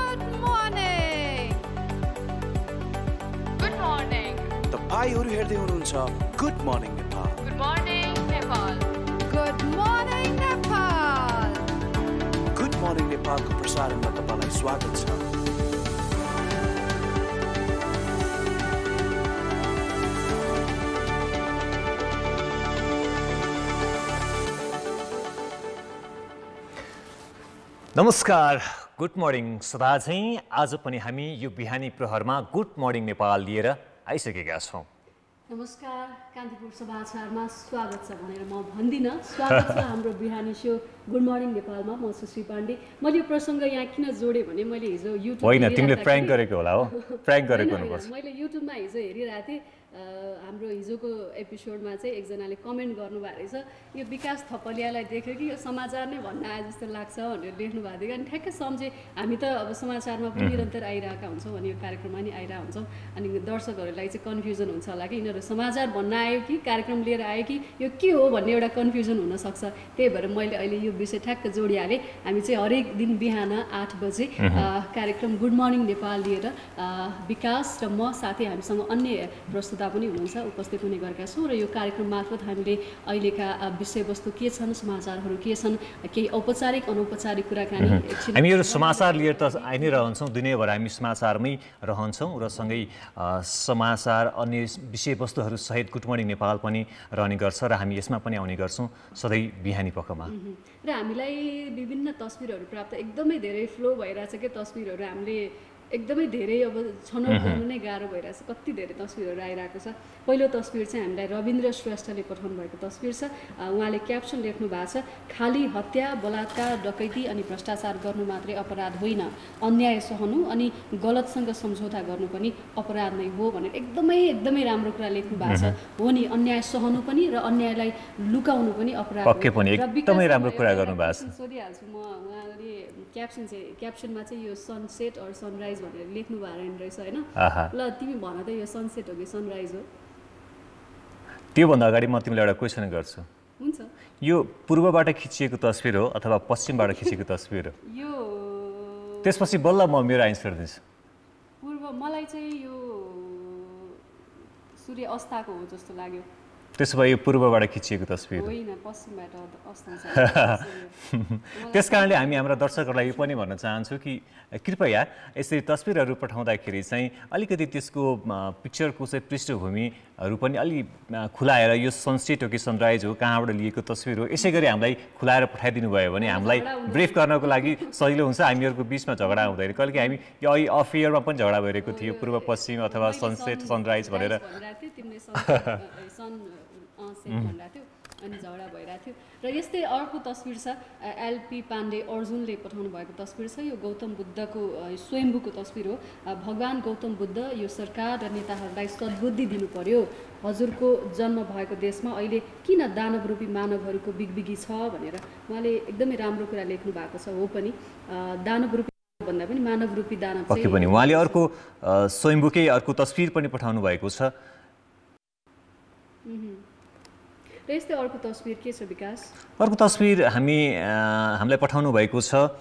Good morning. Good morning. तपाईहरु हेर्दै हुनुहुन्छ good morning Nepal. Good morning, Nepal. Good morning, Nepal. Good morning नेपालको प्रसारणमा तपाईलाई स्वागत छ. नमस्कार, गुड मर्निङ. सदा चाहिँ आज पनि हामी यो बिहानी प्रहरमा गुड मर्निङ नेपाल लिएर आइसकेका छौँ. नमस्कार, कान्तिपुर समाचारमा स्वागत छ भनेर म भन्दिनँ. स्वागत छ हाम्रो बिहानी सो गुड मर्निङ नेपालमा. म सुश्री पाण्डे. मैले यो प्रसङ्ग यहाँ किन जोडेँ भने मैले हिजो युट्युब होइन, तिमीले प्र्याङ्क गरेको होला हो. प्र्याङ्क गरेको हुनुपर्छ. मैले युट्युबमा हिजो हेरिरहेको थिएँ. हाम्रो हिजोको एपिसोडमा चाहिँ एकजनाले कमेन्ट गर्नुभएको रहेछ, यो विकास थपलियालाई देख्यो कि यो समाचार नै भन्न आए जस्तो लाग्छ भनेर लेख्नु भएको थियो. अनि ठ्याक्कै सम्झेँ, हामी त अब समाचारमा पनि निरन्तर आइरहेका हुन्छौँ अनि यो कार्यक्रममा नि आइरहेका हुन्छौँ. अनि दर्शकहरूलाई चाहिँ कन्फ्युजन हुन्छ होला कि यिनीहरू समाचार भन्न आयो कि कार्यक्रम लिएर आयो कि यो के हो भन्ने एउटा कन्फ्युजन हुनसक्छ. त्यही भएर मैले अहिले यो विषय ठ्याक्क जोडिहालेँ. हामी चाहिँ हरेक दिन बिहान 8 बजे कार्यक्रम गुड मर्निङ नेपाल लिएर विकास र म साथै हामीसँग अन्य प्रस्तुता पनि हुनुहुन्छ, उपस्थित हुने गरेका छौँ. र यो कार्यक्रम मार्फत हामीले अहिलेका विषयवस्तु के छन्, समाचारहरू के छन्, केही औपचारिक अनौपचारिक कुराकानी. हामीहरू समाचार लिएर त आइ नै रहन्छौँ. दिनैभर हामी समाचारमै रहन्छौँ र सँगै समाचार अन्य विषयवस्तुहरू सहित गुड मर्निङ नेपाल पनि रहने गर्छ र हामी यसमा पनि आउने गर्छौँ सधैँ बिहानी पखमा. र हामीलाई विभिन्न तस्बिरहरू प्राप्त एकदमै धेरै फ्लो भइरहेछ के तस्बिरहरू. हामीले एकदमै धेरै अब छनौट गर्नु नै गाह्रो भइरहेछ. कति धेरै तस्बिरहरू आइरहेको छ. पहिलो तस्बिर चाहिँ हामीलाई रविन्द्र श्रेष्ठले पठाउनु भएको तस्बिर छ. उहाँले क्याप्सन लेख्नु भएको छ, खाली हत्या, बलात्कार, डकैती अनि भ्रष्टाचार गर्नु मात्रै अपराध होइन, अन्याय सहनु अनि गलतसँग सम्झौता गर्नु पनि अपराध नै हो भनेर एकदमै राम्रो कुरा लेख्नु भएको छ. हो नि, अन्याय सहनु पनि र अन्यायलाई लुकाउनु पनि अपराध हो. पक्कै पनि एकदमै राम्रो कुरा गर्नु भएको छ. सोधिहाल्छु म, उहाँले क्याप्सनमा चाहिँ यो सनसेट अर सनराइज भनेर लेख्नु भएको रहेछ होइन. ल तिमी भन त यो सनसेट हो कि सनराइज हो? त्योभन्दा अगाडि म तिमीलाई एउटा क्वेसन गर्छु. हुन्छ. यो पूर्वबाट खिचिएको तस्बिर हो अथवा पश्चिमबाट खिचेको तस्बिर हो? यो त्यसपछि बल्ल म मेरो आन्सर दिन्छु. मलाई चाहिँ यो सूर्य अस्ताको हो जस्तो लाग्यो. त्यसो भए यो पूर्वबाट खिचिएको तस्बिर हो? होइन, पश्चिमबाट अस्ताउँछ. त्यस कारणले हामी हाम्रा दर्शकहरूलाई यो पनि भन्न चाहन्छौँ कि कृपया यसरी तस्बिरहरू पठाउँदाखेरि चाहिँ अलिकति त्यसको पिक्चरको चाहिँ पृष्ठभूमिहरू पनि अलि खुलाएर यो सनसेट हो कि सनराइज हो, कहाँबाट लिएको तस्बिर हो, यसै गरी हामीलाई खुलाएर पठाइदिनु भयो भने हामीलाई ब्रिफ गर्नको लागि सजिलो हुन्छ. हामीहरूको बिचमा झगडा हुँदैन. कहिलेकाहीँ हामी यो अहिले अफ इयरमा पनि झगडा भइरहेको थियो, पूर्व पश्चिम अथवा सनसेट सनराइज भनेर. अनि झगडा भइरहेको थियो. र यस्तै अर्को तस्बिर छ, एलपी पाण्डे अर्जुनले पठाउनु भएको तस्बिर छ. यो गौतम बुद्धको स्वयम्भूको तस्बिर हो. भगवान् गौतम बुद्ध यो सरकार र नेताहरूलाई सद्बुद्धि दिनु पर्यो. हजुरको जन्म भएको देशमा अहिले किन दानवरूपी मानवहरूको बिगबिगी छ भनेर उहाँले एकदमै राम्रो कुरा लेख्नु भएको छ. हो पनि दानवरूपी भन्दा पनि मानवरूपी दानव पक्कै पनि. उहाँले अर्को स्वयम्भूकै अर्को तस्बिर पनि पठाउनु भएको छ. र यस्तै अर्को तस्बिर के छ विकास? अर्को तस्बिर हामीलाई पठाउनु भएको छ,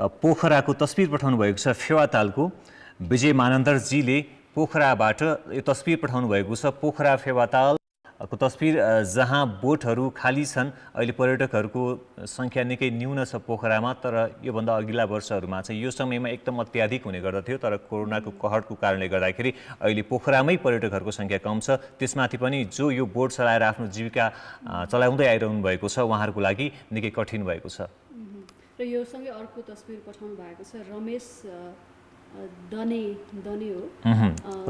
पोखराको तस्बिर पठाउनु भएको छ. फेवातालको विजय मानन्दरजीले पोखराबाट यो तस्बिर पठाउनु भएको छ. पोखरा फेवातालको तस्बिर जहाँ बोटहरू खाली छन्. अहिले पर्यटकहरूको सङ्ख्या निकै न्यून छ पोखरामा, तर योभन्दा अघिल्ला वर्षहरूमा चाहिँ यो समयमा एकदम अत्याधिक हुने गर्दथ्यो. तर कोरोनाको कहरको कारणले गर्दाखेरि अहिले पोखरामै पर्यटकहरूको सङ्ख्या कम छ. त्यसमाथि पनि जो यो बोट चलाएर आफ्नो जीविका चलाउँदै आइरहनु भएको छ उहाँहरूको लागि निकै कठिन भएको छ. र यो सँगै अर्को तस्बिर पठाउनु भएको छ, रमेश दने हो.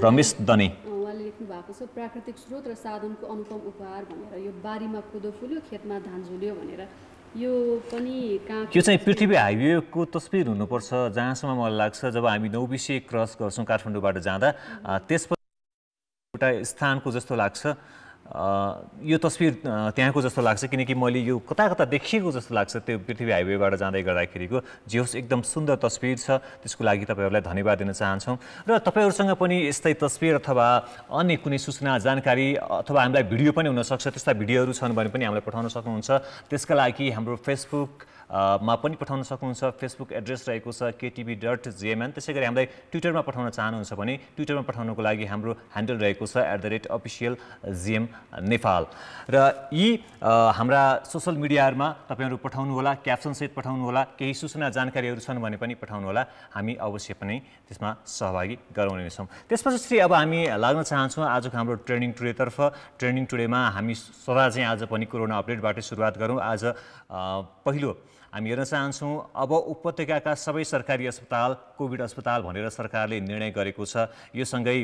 रमेश दने. उहाँले लेख्नु भएको छ, प्राकृतिक स्रोत र साधनको अनुपम उपहार भनेर. यो बारीमा कोदो फुल्यो, खेतमा धान झुल्यो भनेर. यो पनि यो चाहिँ पृथ्वी हाइवेको तस्बिर हुनुपर्छ जहाँसम्म मलाई लाग्छ. जब हामी नौबिसे क्रस गर्छौँ काठमाडौँबाट जाँदा, त्यसपछि एउटा स्थानको जस्तो लाग्छ. यो तस्बिर त्यहाँको जस्तो लाग्छ, किनकि मैले यो कता कता देखिएको जस्तो लाग्छ त्यो पृथ्वी हाइवेबाट जाँदै गर्दाखेरिको. जे होस्, एकदम सुन्दर तस्बिर छ. त्यसको लागि तपाईँहरूलाई धन्यवाद दिन चाहन्छौँ. र तपाईँहरूसँग पनि यस्तै तस्बिर अथवा अन्य कुनै सूचना जानकारी अथवा हामीलाई भिडियो पनि हुनसक्छ, त्यस्ता भिडियोहरू छन् भने पनि हामीलाई पठाउन सक्नुहुन्छ. त्यसका लागि हाम्रो फेसबुक मा पनि पठाउन सक्नुहुन्छ। फेसबुक एड्रेस रहेको छ ktv.gmn। त्यसै गरी हामीलाई ट्विटरमा पठाउन चाहनुहुन्छ भने ट्विटरमा पठाउनको लागि हाम्रो ह्यान्डल रहेको छ @officialgm नेपाल। र यी हाम्रा सोसल मिडियाहरूमा तपाईँहरू पठाउनुहोला, क्याप्सनसहित पठाउनुहोला, केही सूचना जानकारीहरू छन् भने पनि पठाउनुहोला, हामी अवश्य पनि त्यसमा सहभागी गराउनेछौँ। त्यसपछि श्री अब हामी लाग्न चाहन्छौँ आजको हाम्रो ट्रेन्डिङ टुडेतर्फ। ट्रेन्डिङ टुडेमा हामी सदा चाहिँ आज पनि कोरोना अपडेटबाटै सुरुवात गरौँ। आज पहिलो हामी हेर्न चाहन्छौँ अब उपत्यकाका सबै सरकारी अस्पताल कोभिड अस्पताल भनेर सरकारले निर्णय गरेको छ। यो सँगै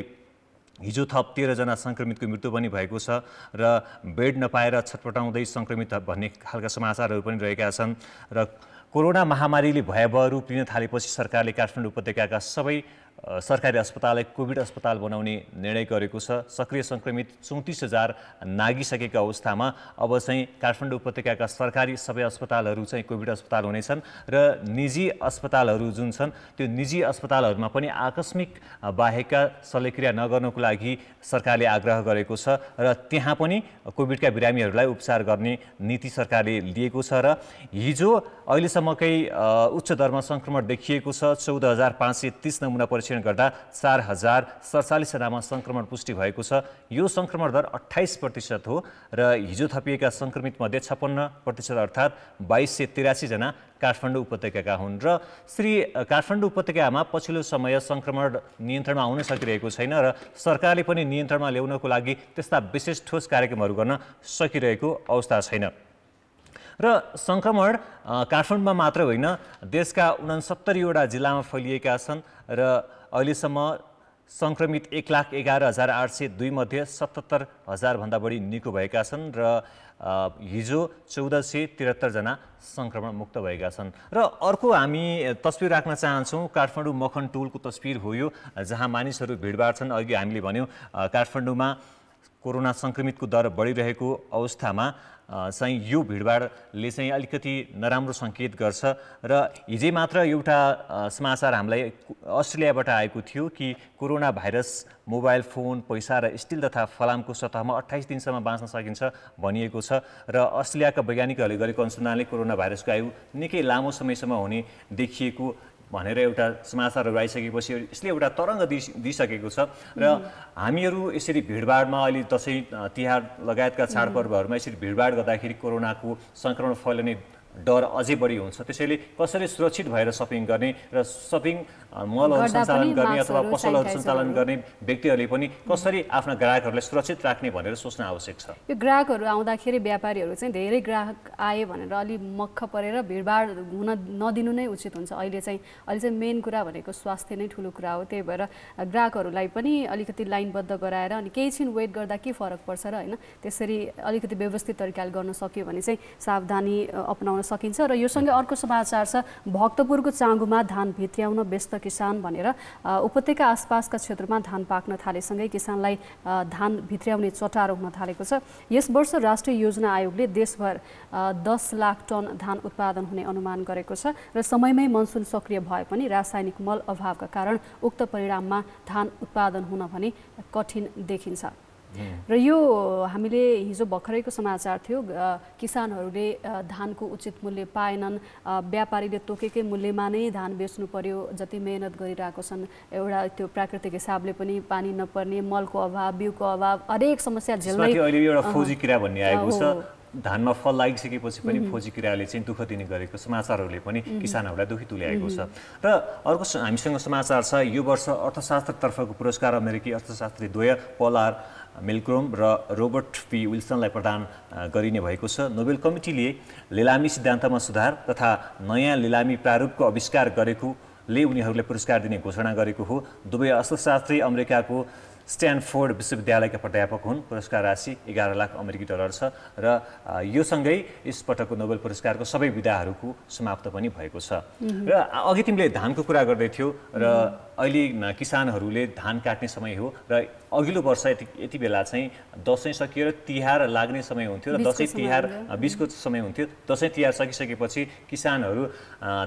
हिजो थप 13 जना सङ्क्रमितको मृत्यु पनि भएको छ र बेड नपाएर छटपटाउँदै सङ्क्रमित भन्ने खालका समाचारहरू पनि रहेका छन्। र कोरोना महामारीले भयावह रूप लिन थालेपछि सरकारले काठमाडौँ उपत्यकाका सबै सरकारी अस्पताललाई कोभिड अस्पताल बनाउने निर्णय गरेको छ। सक्रिय सङ्क्रमित 34,000 नागिसकेको अवस्थामा अब चाहिँ काठमाडौँ उपत्यकाका सरकारी सबै अस्पतालहरू चाहिँ कोभिड अस्पताल हुनेछन् र निजी अस्पतालहरू जुन छन् त्यो निजी अस्पतालहरूमा पनि आकस्मिक बाहेकका शल्यक्रिया नगर्नको लागि सरकारले आग्रह गरेको छ र त्यहाँ पनि कोभिडका बिरामीहरूलाई उपचार गर्ने नीति सरकारले लिएको छ। र हिजो अहिलेसम्मकै उच्च दरमा सङ्क्रमण देखिएको छ। 14,530 नमुना परीक्षण गर्दा 4,047 जनामा सङ्क्रमण पुष्टि भएको छ। यो सङ्क्रमण दर 28% हो र हिजो थपिएका सङ्क्रमितमध्ये 56% अर्थात् 2,283 जना काठमाडौँ उपत्यकाका हुन्। र श्री काठमाडौँ उपत्यकामा पछिल्लो समय सङ्क्रमण नियन्त्रणमा आउन सकिरहेको छैन र सरकारले पनि नियन्त्रणमा ल्याउनको लागि त्यस्ता विशेष ठोस कार्यक्रमहरू गर्न सकिरहेको अवस्था छैन। र सङ्क्रमण काठमाडौँमा मात्र होइन, देशका 69 वटा जिल्लामा फैलिएका छन् र अहिलेसम्म सङ्क्रमित 1,11,802 मध्ये 77,000 भन्दा बढी निको भएका छन् र हिजो 1,473 जना सङ्क्रमण मुक्त भएका छन्। र अर्को हामी तस्बिर राख्न चाहन्छौँ काठमाडौँ मखन टोलको तस्बिर हो यो, जहाँ मानिसहरू भिडभाड छन्। अघि हामीले भन्यौँ काठमाडौँमा कोरोना सङ्क्रमितको दर बढिरहेको अवस्थामा चाहिँ यो भिडभाडले चाहिँ अलिकति नराम्रो सङ्केत गर्छ। र हिजै मात्र एउटा समाचार हामीलाई अस्ट्रेलियाबाट आएको थियो कि कोरोना भाइरस मोबाइल फोन, पैसा र स्टिल तथा फलामको सतहमा 28 दिनसम्म बाँच्न सकिन्छ भनिएको छ। र अस्ट्रेलियाका वैज्ञानिकहरूले गरेको अनुसन्धानले कोरोना भाइरसको आयु निकै लामो समयसम्म हुने देखिएको भनेर एउटा समाचारहरू आइसकेपछि यसले एउटा तरङ्ग दिइसकेको छ। र हामीहरू यसरी भिडभाडमा अहिले दसैँ तिहार लगायतका चाडपर्वहरूमा यसरी भिडभाड गर्दाखेरि कोरोनाको सङ्क्रमण फैलिने डर अझै बढी हुन्छ। त्यसैले कसरी सुरक्षित भएर सपिङ गर्ने र सपिङ मलहरू सञ्चालन गर्ने अथवा पसलहरू सञ्चालन गर्ने व्यक्तिहरूले पनि कसरी आफ्ना ग्राहकहरूलाई सुरक्षित राख्ने भनेर सोच्न आवश्यक छ। यो ग्राहकहरू आउँदाखेरि व्यापारीहरू चाहिँ धेरै ग्राहक आए भनेर अलि मक्ख परेर भिडभाड हुन नदिनु नै उचित हुन्छ। अहिले चाहिँ मेन कुरा भनेको स्वास्थ्य नै ठुलो कुरा हो। त्यही भएर ग्राहकहरूलाई पनि अलिकति लाइनबद्ध गराएर अनि केही छिन वेट गर्दा के फरक पर्छ र होइन, त्यसरी अलिकति व्यवस्थित तरिकाले गर्न सक्यो भने चाहिँ सावधानी अपनाउन सकिन्छ। र यो सँगै अर्को समाचार छ, भक्तपुरको चाँगुमा धान भित्र्याउन व्यस्त किसान भनेर उपत्यका आसपासका क्षेत्रमा धान पाक्न थालेसँगै किसानलाई धान भित्र्याउने चटारो हुन थालेको छ। यस वर्ष राष्ट्रिय योजना आयोगले देशभर 10 लाख टन धान उत्पादन हुने अनुमान गरेको छ र समयमै मनसुन सक्रिय भए पनि रासायनिक मल अभावका कारण उक्त परिणाममा धान उत्पादन हुन भने कठिन देखिन्छ। र यो हामीले हिजो भर्खरैको समाचार थियो, किसानहरूले धानको उचित मूल्य पाएनन्, व्यापारीले तोकेकै मूल्यमा नै धान बेच्नु पर्यो, जति मेहनत गरिरहेको छन्। एउटा त्यो प्राकृतिक हिसाबले पनि पानी नपर्ने, मलको अभाव, बिउको अभाव, हरेक समस्या झेल्दै अहिले एउटा फौजी किरा भन्ने आएको छ। धानमा फल लागिसकेपछि पनि फौजी किराले चाहिँ दुःख दिने गरेको समाचारहरूले पनि किसानहरूलाई दुखी तुल्याएको छ। र अर्को हामीसँग समाचार छ, यो वर्ष अर्थशास्त्रतर्फको पुरस्कार अमेरिकी अर्थशास्त्री द्वय पल आर मिलग्रोम र रोबर्ट पी विल्सनलाई प्रदान गरिने भएको छ। नोबेल कमिटीले लिलामी सिद्धान्तमा सुधार तथा नयाँ लिलामी प्रारूपको आविष्कार गरेकोले उनीहरूलाई पुरस्कार दिने घोषणा गरेको हो। दुवै अर्थशास्त्री अमेरिकाको स्ट्यानफोर्ड विश्वविद्यालयका प्राध्यापक हुन्। पुरस्कार राशि 11 लाख अमेरिकी डलर छ र यो सँगै यसपटकको नोबेल पुरस्कारको सबै विधाहरूको समाप्त पनि भएको छ। र अघि तिमीले धानको कुरा गर्दै थियौ र अहिले किसानहरूले धान काट्ने समय हो र अघिल्लो वर्ष यति बेला चाहिँ दसैँ सकिएर तिहार लाग्ने समय हुन्थ्यो र दसैँ तिहार बिचको समय हुन्थ्यो। दसैँ तिहार सकिसकेपछि किसानहरू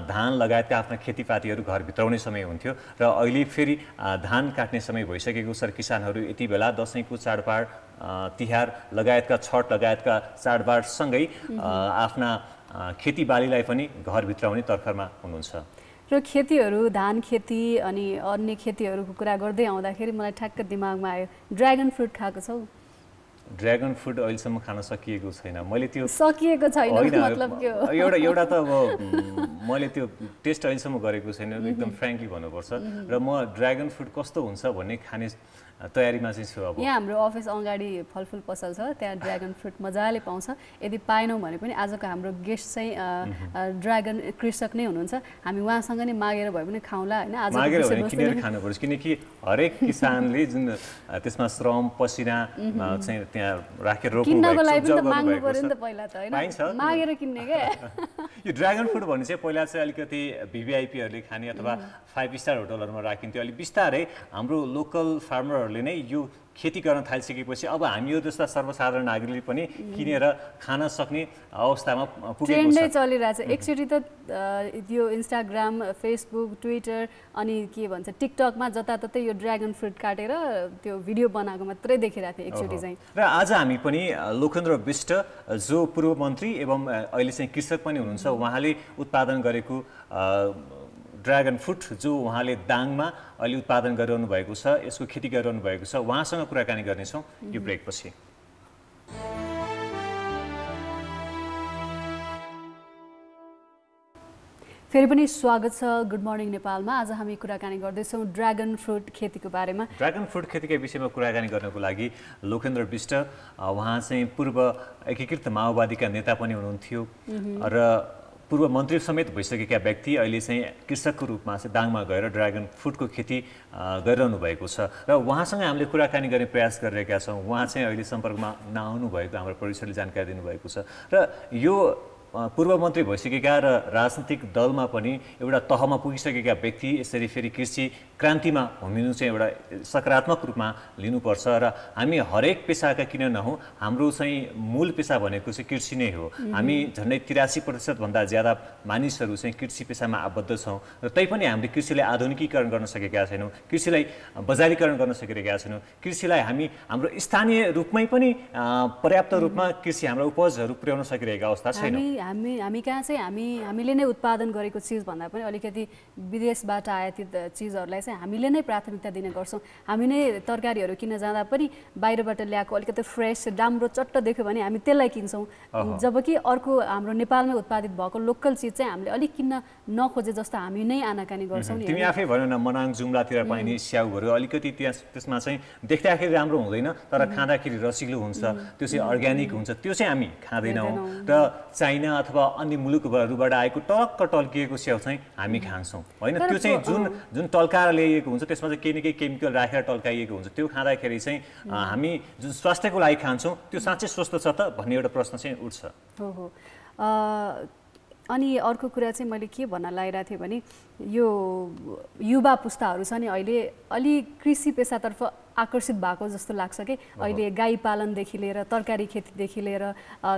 धान लगायतका आफ्ना खेतीपातीहरू घर भित्राउने समय हुन्थ्यो र अहिले फेरि धान काट्ने समय भइसकेको छ। किसानहरू यति बेला दसैँको चाडबाड, तिहार लगायतका छठ लगायतका चाडबाडसँगै आफ्ना खेतीबालीलाई पनि घर भित्राउने तर्खरमा हुनुहुन्छ। र खेतीहरू धान खेती अनि अन्य खेतीहरूको कुरा गर्दै आउँदाखेरि मलाई ठ्याक्क दिमागमा आयो ड्र्यागन फ्रुट खाएको छौ? ड्र्यागन फ्रुट अहिलेसम्म खान सकिएको छैन। मैले त्यो सकिएको छैन मतलब के हो? एउटा त अब मैले त्यो टेस्ट अहिलेसम्म गरेको छैन एकदम फ्र्याङ्कली भन्नुपर्छ। र म ड्र्यागन फ्रुट कस्तो हुन्छ भन्ने खाने तयारीमा चाहिँ छु। अब यहाँ हाम्रो अफिस अगाडि फलफुल पसल छ, त्यहाँ ड्र्यागन फ्रुट मजाले पाउँछ। यदि पाएनौँ भने पनि आजको हाम्रो गेस्ट चाहिँ ड्र्यागन कृषक नै हुनुहुन्छ, हामी उहाँसँग नै मागेर भए पनि खाउँला होइन। आज मागेर भने किनेर खानुपर्छ, किनकि हरेक किसानले जुन त्यसमा श्रम पसिना चाहिँ त्यहाँ राखेर रोप्नु किन्नको लागि पनि त भएको माग्नु पर्यो नि त पहिला त होइन, मागेर किन्ने के। यो ड्र्यागन फ्रुट भन्ने चाहिँ पहिला चाहिँ अलिकति भिभिआइपीहरूले खाने अथवा 5 स्टार होटलहरूमा राखिन्थ्यो। अहिले बिस्तारै हाम्रो लोकल फार्मरहरूले नै यो खेती गर्न थालिसकेपछि अब हामीहरू जस्ता सर्वसाधारण नागरिकले पनि किनेर खान सक्ने अवस्थामा पुगेको छ। ट्रेन्डै चलिरहेछ। एकचोटि त यो इन्स्टाग्राम, फेसबुक, ट्विटर अनि के भन्छ टिकटकमा जताततै यो ड्र्यागन फ्रुट काटेर त्यो भिडियो बनाएको मात्रै देखिरहेको थिएँ एकचोटि चाहिँ। र आज हामी पनि लोकेन्द्र विष्ट जो पूर्व मन्त्री एवं अहिले चाहिँ कृषक पनि हुनुहुन्छ, उहाँले उत्पादन गरेको ड्र्यागन फ्रुट जो उहाँले दाङमा अहिले उत्पादन गरिरहनु भएको छ, यसको खेती गरिरहनु भएको छ, उहाँसँग कुराकानी गर्नेछौँ यो ब्रेकपछि। फेरि पनि स्वागत छ गुड मर्निङ नेपालमा। आज हामी कुराकानी गर्दैछौँ ड्र्यागन फ्रुट खेतीको बारेमा। ड्र्यागन फ्रुट खेतीका विषयमा कुराकानी गर्नको लागि लोकेन्द्र विष्ट उहाँ चाहिँ पूर्व एकीकृत माओवादीका नेता पनि हुनुहुन्थ्यो र पूर्व मन्त्री समेत भइसकेका व्यक्ति अहिले चाहिँ कृषकको रूपमा चाहिँ दाङमा गएर ड्र्यागन फ्रुटको खेती गरिरहनु भएको छ र उहाँसँग हामीले कुराकानी गर्ने प्रयास गरिरहेका छौँ। उहाँ चाहिँ अहिले सम्पर्कमा नआउनु भएको हाम्रो प्रोड्युसरले जानकारी दिनुभएको छ र यो पूर्व मन्त्री भइसकेका र राजनीतिक दलमा पनि एउटा तहमा पुगिसकेका व्यक्ति यसरी फेरि कृषि क्रान्तिमा होमिनु चाहिँ एउटा सकारात्मक रूपमा लिनुपर्छ र हामी हरेक पेसाका किन नहौँ, हाम्रो चाहिँ मूल पेसा भनेको चाहिँ कृषि नै हो। हामी झन्डै 83% भन्दा ज्यादा मानिसहरू चाहिँ कृषि पेसामा आबद्ध छौँ र तैपनि हामीले कृषिलाई आधुनिकीकरण गर्न सकेका छैनौँ, कृषिलाई बजारीकरण गर्न सकिरहेका छैनौँ, कृषिलाई हामी हाम्रो स्थानीय रूपमै पनि पर्याप्त रूपमा कृषि हाम्रो उपजहरू पुर्याउन सकिरहेका अवस्था छैन। हामी कहाँ चाहिँ हामीले नै उत्पादन गरेको चिज भन्दा पनि अलिकति विदेशबाट आयातित चिजहरूलाई चाहिँ हामीले नै प्राथमिकता दिने गर्छौँ। हामी नै तरकारीहरू किन्न जाँदा पनि बाहिरबाट ल्याएको अलिकति फ्रेस राम्रो चट्ट देख्यो भने हामी त्यसलाई किन्छौँ, जबकि अर्को हाम्रो नेपालमै उत्पादित भएको लोकल चिज चाहिँ हामीले अलिक किन्न नखोजे जस्तो हामी नै आनाकानी गर्छौँ नि। तिमी आफै भनौ न, मनाङ जुम्लातिर पाइने स्याउहरू अलिकति त्यसमा चाहिँ देख्दाखेरि राम्रो हुँदैन तर खाँदाखेरि रसिलो हुन्छ, त्यो चाहिँ अर्ग्यानिक हुन्छ, त्यो चाहिँ हामी खाँदैनौँ। र चाइना अथवा अन्य मुलुकहरूबाट आएको टक्क टल्किएको स्याउ चाहिँ हामी खान्छौँ होइन। त्यो चाहिँ जुन टल्काएर ल्याइएको हुन्छ त्यसमा चाहिँ केही न केही केमिकल राखेर टल्काइएको हुन्छ, त्यो खाँदाखेरि चाहिँ हामी जुन स्वास्थ्यको लागि खान्छौँ त्यो साँच्चै स्वस्थ छ त भन्ने एउटा प्रश्न चाहिँ उठ्छ। हो अनि अर्को कुरा चाहिँ मैले के भन्न लागिरहेको थिएँ भने यो युवा पुस्ताहरू छ नि अहिले अलि कृषि पेसातर्फ आकर्षित भएको जस्तो लाग्छ कि अहिले गाई पालनदेखि लिएर तरकारी खेतीदेखि लिएर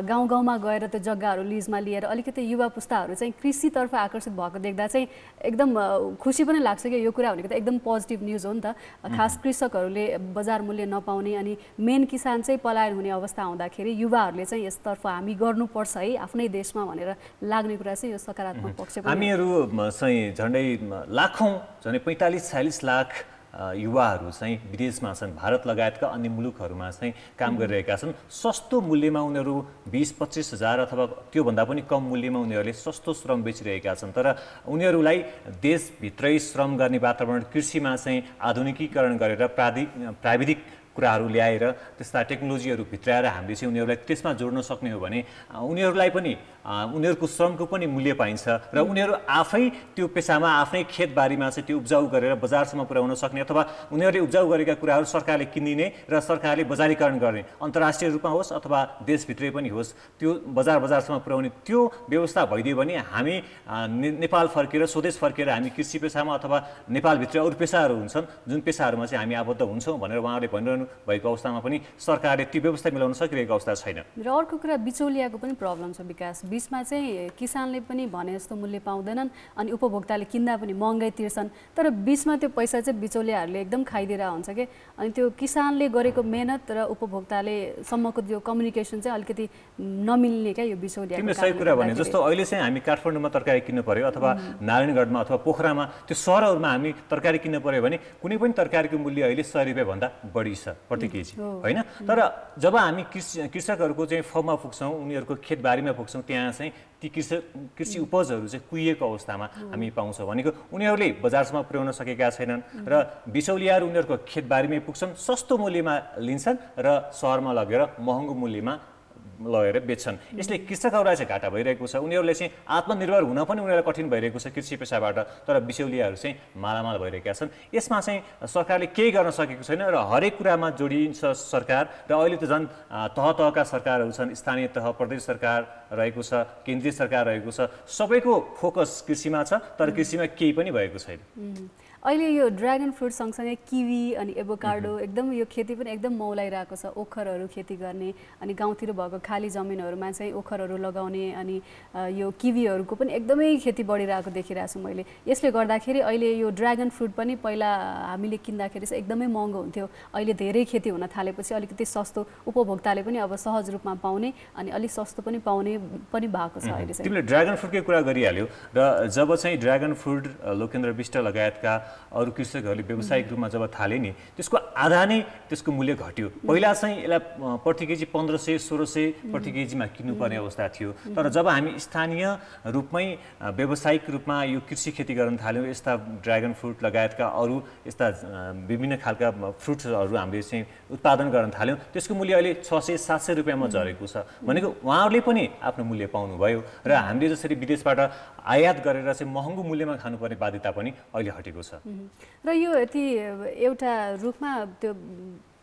गाउँ गाउँमा गएर त्यो जग्गाहरू लिजमा लिएर अलिकति युवा पुस्ताहरू चाहिँ कृषितर्फ आकर्षित भएको देख्दा चाहिँ एकदम खुसी पनि लाग्छ कि यो कुरा भनेको त एकदम पोजिटिभ न्युज हो नि त। खास कृषकहरूले बजार मूल्य नपाउने अनि मेन किसान चाहिँ पलायन हुने अवस्था आउँदाखेरि युवाहरूले चाहिँ यसतर्फ हामी गर्नुपर्छ है आफ्नै देशमा भनेर लाग्ने कुरा चाहिँ यो सकारात्मक पक्ष पनि। हामीहरू चाहिँ झन्डै लाखौँ झन्डै 45-46 लाख युवाहरू चाहिँ विदेशमा छन्, भारत लगायतका अन्य मुलुकहरूमा चाहिँ काम गरिरहेका छन्। सस्तो मूल्यमा उनीहरू 20-25 हजार अथवा त्योभन्दा पनि कम मूल्यमा उनीहरूले सस्तो श्रम बेचिरहेका छन्, तर उनीहरूलाई देशभित्रै श्रम गर्ने वातावरण कृषिमा चाहिँ आधुनिकीकरण गरेर प्राविधिक कुराहरू ल्याएर त्यस्ता टेक्नोलोजीहरू भित्राएर हामीले चाहिँ उनीहरूलाई त्यसमा जोड्न सक्ने हो भने उनीहरूलाई पनि उनीहरूको श्रमको पनि मूल्य पाइन्छ र उनीहरू आफै त्यो पेसामा आफ्नै खेतबारीमा चाहिँ त्यो उब्जाउ गरेर बजारसम्म पुर्याउन सक्ने अथवा उनीहरूले उब्जाउ गरेका कुराहरू सरकारले किनिदिने र सरकारले बजारीकरण गर्ने, अन्तर्राष्ट्रिय रूपमा होस् अथवा देशभित्रै पनि होस् त्यो बजारसम्म पुर्याउने त्यो व्यवस्था भइदियो भने हामी नेपाल फर्केर स्वदेश फर्केर हामी कृषि पेसामा अथवा नेपालभित्र अरू पेसाहरू हुन्छन् जुन पेसाहरूमा चाहिँ हामी आबद्ध हुन्छौँ भनेर उहाँहरूले भनिरहनु गरिरहनु भएको अवस्थामा पनि सरकारले त्यो व्यवस्था मिलाउन सकिरहेको अवस्था छैन। र अर्को कुरा बिचौलियाको पनि प्रब्लम छ विकास। बिचमा चाहिँ किसानले पनि भने जस्तो मूल्य पाउँदैनन् अनि उपभोक्ताले किन्दा पनि महँगाई तिर्छन्, तर बिचमा त्यो पैसा चाहिँ बिचौलियाहरूले एकदम खाइदिएर हुन्छ कि। अनि त्यो किसानले गरेको मेहनत र उपभोक्ताले सम्मको त्यो कम्युनिकेसन चाहिँ अलिकति नमिल्ने क्या यो बिचौलिया। तिमीले सही कुरा भने जस्तो अहिले चाहिँ हामी काठमाडौँमा तरकारी किन्नु पर्यो अथवा नारायणगढमा अथवा पोखरामा त्यो सहरहरूमा हामी तरकारी किन्नु पर्यो भने कुनै पनि तरकारीको मूल्य अहिले 100 रुपियाँ भन्दा बढी छ प्रति केजी होइन। तर जब हामी कृषकहरूको चाहिँ फर्ममा पुग्छौँ, उनीहरूको खेतबारीमा पुग्छौँ, त्यहाँ चाहिँ ती कृषि उपजहरू चाहिँ कुहिएको अवस्थामा हामी पाउँछौँ। भनेको उनीहरूले बजारसम्म पुर्याउन सकेका छैनन् र बिचौलियाहरू उनीहरूको खेतबारीमै पुग्छन्, सस्तो मूल्यमा लिन्छन् र सहरमा लगेर महँगो मूल्यमा लगेर बेच्छन्। यसले कृषकहरूलाई चाहिँ घाटा भइरहेको छ। उनीहरूले चाहिँ आत्मनिर्भर हुन पनि उनीहरूलाई कठिन भइरहेको छ कृषि पेसाबाट, तर बिचौलियाहरू चाहिँ मालामाल भइरहेका छन्। यसमा चाहिँ सरकारले केही गर्न सकेको छैन र हरेक कुरामा जोडिन्छ सरकार। र अहिले त झन् तहका सरकारहरू छन्, स्थानीय तह, प्रदेश सरकार रहेको छ, केन्द्रीय सरकार रहेको छ, सबैको फोकस कृषिमा छ, तर कृषिमा केही पनि भएको छैन। अहिले यो ड्र्यागन फ्रुट सँगसँगै किवी अनि एभोकाडो एकदम यो खेती पनि एकदम मौलाइरहेको छ। ओखरहरू खेती गर्ने अनि गाउँतिर भएको खाली जमिनहरूमा चाहिँ ओखरहरू लगाउने अनि यो किवीहरूको पनि एकदमै खेती बढिरहेको देखिरहेको छु मैले। यसले गर्दाखेरि अहिले यो ड्र्यागन फ्रुट पनि पहिला हामीले किन्दाखेरि चाहिँ एकदमै महँगो हुन्थ्यो, अहिले धेरै खेती हुन थालेपछि अलिकति सस्तो, उपभोक्ताले पनि अब सहज रूपमा पाउने अनि अलिक सस्तो पनि पाउने पनि भएको छ अहिले चाहिँ। तिमीले ड्र्यागन फ्रुटकै कुरा गरिहाल्यौ र जब चाहिँ ड्र्यागन फ्रुट लोकेन्द्र विष्ट लगायतका अरू कृषकहरूले व्यावसायिक रूपमा जब थाले नि त्यसको आधा नै त्यसको मूल्य घट्यो। पहिला चाहिँ यसलाई प्रति केजी 1500-1600 प्रति केजीमा किन्नुपर्ने अवस्था थियो, तर जब हामी स्थानीय रूपमै व्यावसायिक रूपमा यो कृषि खेती गर्न थाल्यौँ, यस्ता ड्र्यागन फ्रुट लगायतका अरू यस्ता विभिन्न खालका फ्रुट्सहरू हामीले चाहिँ उत्पादन गर्न थाल्यौँ, त्यसको मूल्य अहिले 600-700 रुपियाँमा झरेको छ। भनेको उहाँहरूले पनि आफ्नो मूल्य पाउनुभयो र हामीले जसरी विदेशबाट आयात गरेर चाहिँ महँगो मूल्यमा खानुपर्ने बाध्यता पनि अहिले हटेको छ। र यो यति एउटा रुखमा त्यो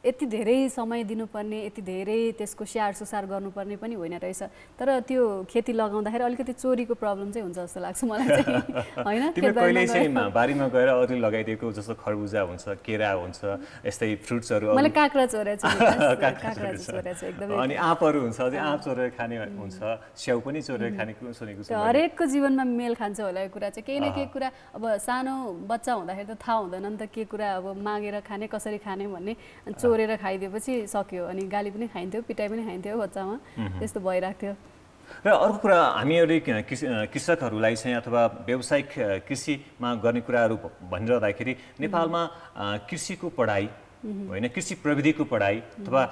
यति धेरै समय दिनुपर्ने, यति धेरै त्यसको स्याहार सुसार गर्नुपर्ने पनि होइन रहेछ, तर त्यो खेती लगाउँदाखेरि अलिकति चोरीको प्रब्लम चाहिँ हुन्छ जस्तो लाग्छ मलाई चाहिँ होइन। तिमीले कहिले चाहिँ बारीमा गएर अरू लगाइदिएको जस्तो खरबुजा हुन्छ, केरा हुन्छ, यस्तै फ्रुट्सहरू, मैले काँक्रा चोरेको छु एकदमै, अनि आँपहरू हुन्छ, अझै आँप चोरेर खाने हुन्छ, स्याउ पनि चोरेर खाने सुनेको छु। हरेकको जीवनमा मेल खान्छ होला यो कुरा चाहिँ। केही न केही कुरा अब सानो बच्चा हुँदाखेरि त थाहा हुँदैन नि त के कुरा अब मागेर खाने, कसरी खाने भन्ने, चोरेर खाइदिएपछि सक्यो अनि गाली पनि खाइन्थ्यो, पिटाइ पनि खाइन्थ्यो बच्चामा, त्यस्तो भइरहेको थियो। र अर्को कुरा हामीहरूले कृषकहरूलाई चाहिँ अथवा व्यावसायिक कृषिमा गर्ने कुराहरू भनिरहँदाखेरि नेपालमा कृषिको पढाइ होइन, कृषि प्रविधिको पढाइ अथवा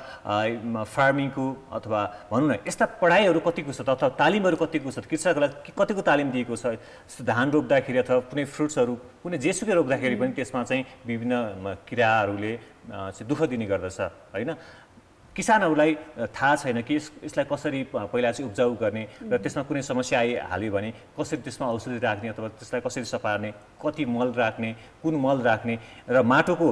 फार्मिङको अथवा भनौँ न यस्ता पढाइहरू कतिको छ अथवा तालिमहरू कतिको छ, कृषकहरूलाई कतिको तालिम दिएको छ। धान रोप्दाखेरि अथवा कुनै फ्रुट्सहरू कुनै जेसुकै रोप्दाखेरि पनि त्यसमा चाहिँ विभिन्न किराहरूले दुःख दिने गर्दछ होइन। किसानहरूलाई थाहा छैन कि यसलाई कसरी पहिला चाहिँ उब्जाउ गर्ने र त्यसमा कुनै समस्या आइहाल्यो भने कसरी त्यसमा औषधि राख्ने अथवा त्यसलाई कसरी सपार्ने, कति मल राख्ने, कुन मल राख्ने, र माटोको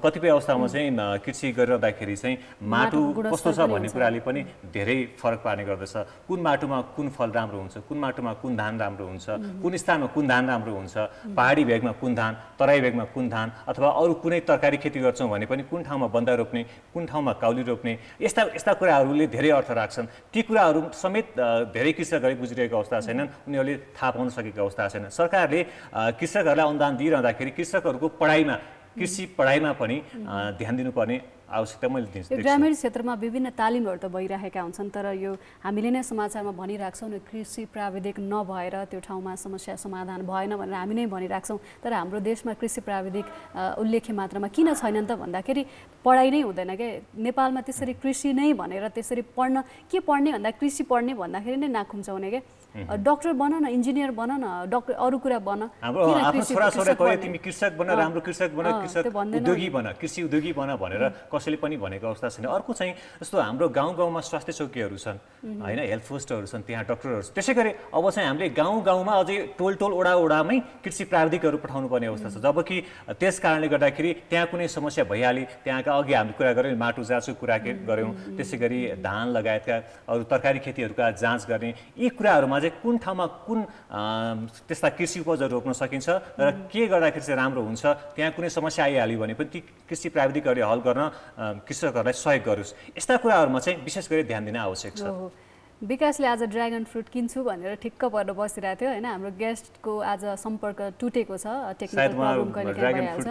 कतिपय अवस्थामा चाहिँ कृषि गरिरहँदाखेरि चाहिँ माटो कस्तो छ भन्ने कुराले पनि धेरै फरक पार्ने गर्दछ। कुन माटोमा कुन फल राम्रो हुन्छ, कुन माटोमा कुन धान राम्रो हुन्छ, कुन स्थानमा कुन धान राम्रो हुन्छ, पहाडी भेगमा कुन धान, तराई भेगमा कुन धान, अथवा अरू कुनै तरकारी खेती गर्छौँ भने पनि कुन ठाउँमा बन्दा रोप्ने, कुन ठाउँमा काउली रोप्ने, यस्ता कुराहरूले धेरै अर्थ राख्छन्। ती कुराहरू समेत धेरै कृषकहरूले बुझिरहेको अवस्था छैनन्, उनीहरूले थाहा पाउन सकेको अवस्था छैन। सरकारले कृषकहरूलाई अनुदान दिइरहँदाखेरि कृषकहरूको पढाइमा, कृषि पढाइमा पनि ध्यान दिनुपर्ने आवश्यकता मैले दिन्छु। ग्रामीण क्षेत्रमा विभिन्न तालिमहरू त भइरहेका हुन्छन्, तर यो हामीले नै समाचारमा भनिराख्छौँ नि कृषि प्राविधिक नभएर त्यो ठाउँमा समस्या समाधान भएन भनेर हामी नै भनिराख्छौँ, तर हाम्रो देशमा कृषि प्राविधिक उल्लेख्य मात्रामा किन छैनन् त भन्दाखेरि पढाइ नै हुँदैन क्या नेपालमा। त्यसरी कृषि नै भनेर त्यसरी पढ्न के पढ्ने भन्दा कृषि पढ्ने भन्दाखेरि नै नाक खुम्चाउने क्या। डक्टर बन न, इन्जिनियर बन न, डक्टर अरू कुरा बन, आफ्नो छोराछोरा कहिले तिमी कृषक बन, राम्रो कृषक बन, कृषक उद्योगी बन, कृषि उद्योगी बन भनेर कसैले पनि भनेको अवस्था छैन। अर्को चाहिँ जस्तो हाम्रो गाउँमा स्वास्थ्य चौकीहरू छन् होइन, हेल्थ पोस्टहरू छन्, त्यहाँ डक्टरहरू छन्। त्यसै गरी अब चाहिँ हामीले गाउँमा अझै टोल ओडामै कृषि प्राविधिकहरू पठाउनु पर्ने अवस्था छ, जबकि त्यस कारणले गर्दाखेरि त्यहाँ कुनै समस्या भइहाले, त्यहाँका अघि हामीले कुरा गऱ्यौँ माटो जाँचको कुरा गऱ्यौँ, त्यसै गरी धान लगायतका अरू तरकारी खेतीहरूका जाँच गर्ने, यी कुराहरूमा चाहिँ कुन ठाउँमा कुन त्यस्ता कृषि उपजहरू रोप्न सकिन्छ र के गर्दाखेरि चाहिँ राम्रो हुन्छ, त्यहाँ कुनै समस्या आइहाल्यो भने पनि ती कृषि प्राविधिकहरूले हल गर्न कृषकहरूलाई सहयोग गरोस्। यस्ता कुराहरूमा चाहिँ विशेष गरी ध्यान दिन आवश्यक छ। विकासले आज ड्रागन फ्रुट किन्छु भनेर ठिक्क परेर बसिरहेको थियो होइन। हाम्रो गेस्टको आज सम्पर्क टुटेको छ, टेक्निकल प्रब्लम कहिले भइहाल्छ,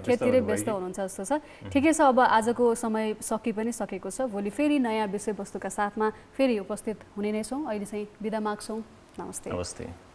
खेततिरै व्यस्त हुनुहुन्छ जस्तो छ। ठिकै छ, अब आजको समय सकि पनि सकेको छ। भोलि फेरि नयाँ विषयवस्तुका साथमा फेरि उपस्थित हुने नै छौँ। अहिले चाहिँ बिदा माग्छौँ। नमस्ते।